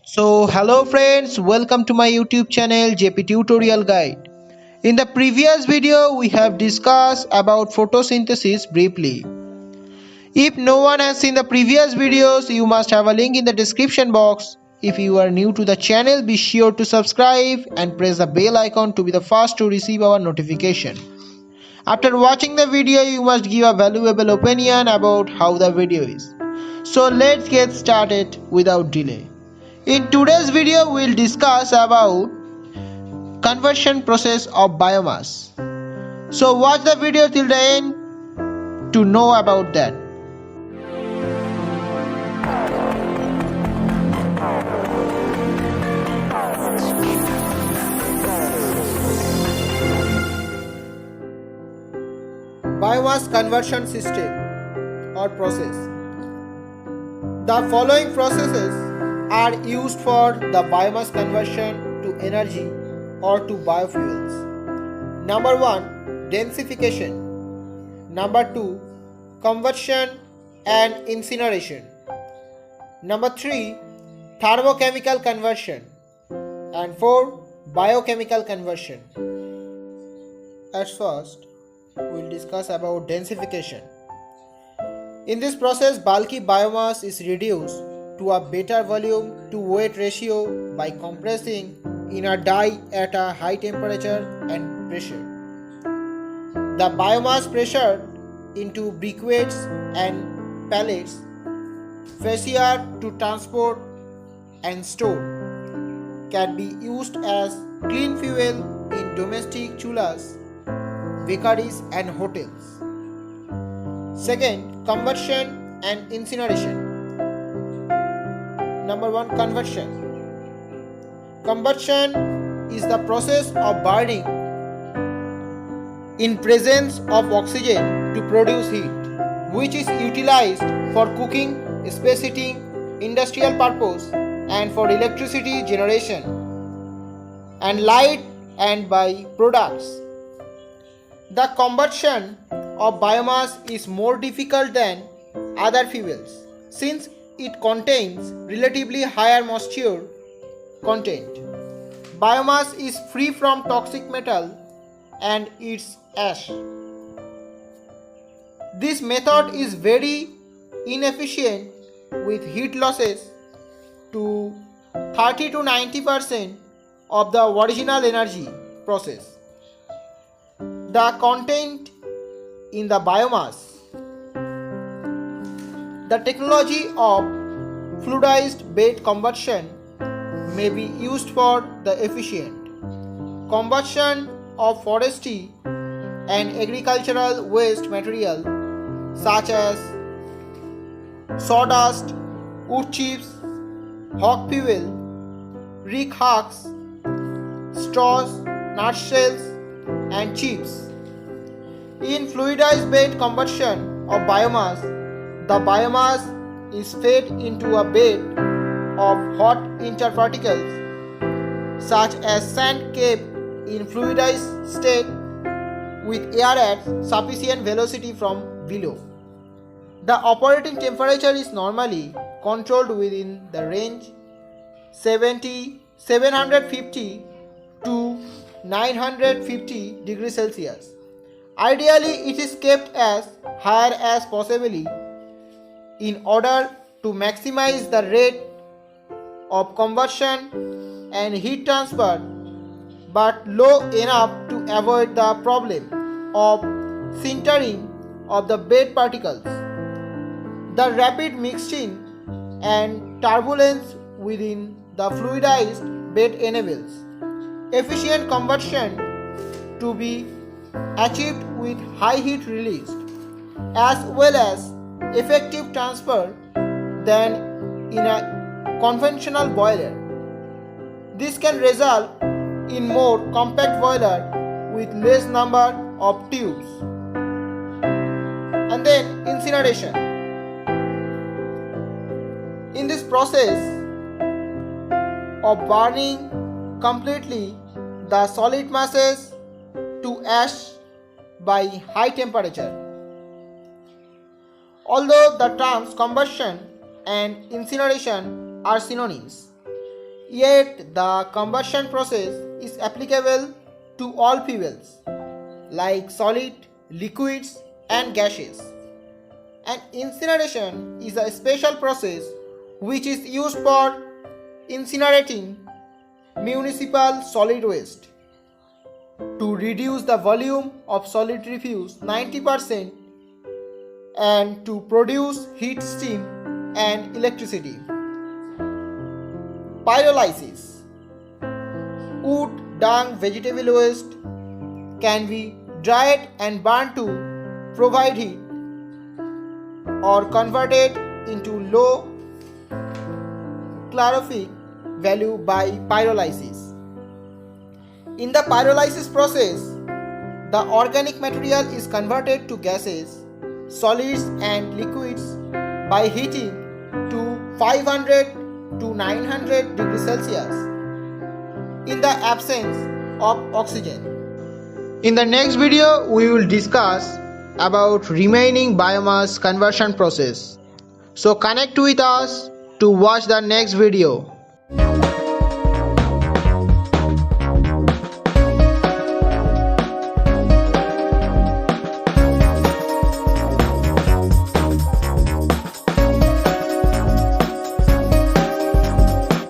So hello friends, welcome to my YouTube channel JP Tutorial Guide. In the previous video we have discussed about photosynthesis briefly. If no one has seen the previous videos, you must have a link in the description box. If you are new to the channel, be sure to subscribe and press the bell icon to be the first to receive our notification. After watching the video, you must give a valuable opinion about how the video is. So let's get started without delay. In today's video, we'll discuss about conversion process of biomass. So watch the video till the end to know about that. Biomass conversion system or process. The following processes are used for the biomass conversion to energy or to biofuels. Number 1, densification. Number 2, combustion and incineration. Number 3, thermo-chemical conversion. And 4, biochemical conversion. At first, we'll discuss about densification. In this process, bulky biomass is reduced to a better volume to weight ratio by compressing in a die at a high temperature and pressure. The biomass pressured into briquettes and pellets, feasier to transport and store, can be used as clean fuel in domestic chulhas, bakeries and hotels. Second, combustion and incineration. Number 1, conversion. Combustion is the process of burning in presence of oxygen to produce heat, which is utilized for cooking, space heating, industrial purpose and for electricity generation and light and by products. The combustion of biomass is more difficult than other fuels since it contains relatively higher moisture content. Biomass is free from toxic metal and its ash. This method is very inefficient with heat losses to 30 to 90% of the original energy process. The content in the biomass. The technology of fluidized bed combustion may be used for the efficient combustion of forestry and agricultural waste material such as sawdust, wood chips, hog fuel, rick husks, straws, nutshells and chips. In fluidized bed combustion of biomass, the biomass is fed into a bed of hot interparticles such as sand kept in fluidized state with air at sufficient velocity from below. The operating temperature is normally controlled within the range 750 to 950 degrees Celsius. Ideally, it is kept as higher as possible in order to maximize the rate of combustion and heat transfer, but low enough to avoid the problem of sintering of the bed particles. The rapid mixing and turbulence within the fluidized bed enables efficient combustion to be achieved with high heat release as well as effective transfer than in a conventional boiler. This can result in more compact boiler with less number of tubes. And then incineration. In this process of burning completely the solid masses to ash by high temperature. Although the terms combustion and incineration are synonyms, Yet the combustion process is applicable to all fuels like solid, liquids and gases. And incineration is a special process which is used for incinerating municipal solid waste to reduce the volume of solid refuse 90% and to produce heat, steam and electricity. Pyrolysis. Wood, dung, vegetable waste can be dried and burned to provide heat or converted into low calorific value by pyrolysis. In the pyrolysis process, the organic material is converted to gases, solids and liquids by heating to 500 to 900 degrees Celsius in the absence of oxygen. In the next video, we will discuss about remaining biomass conversion process. So connect with us to watch the next video.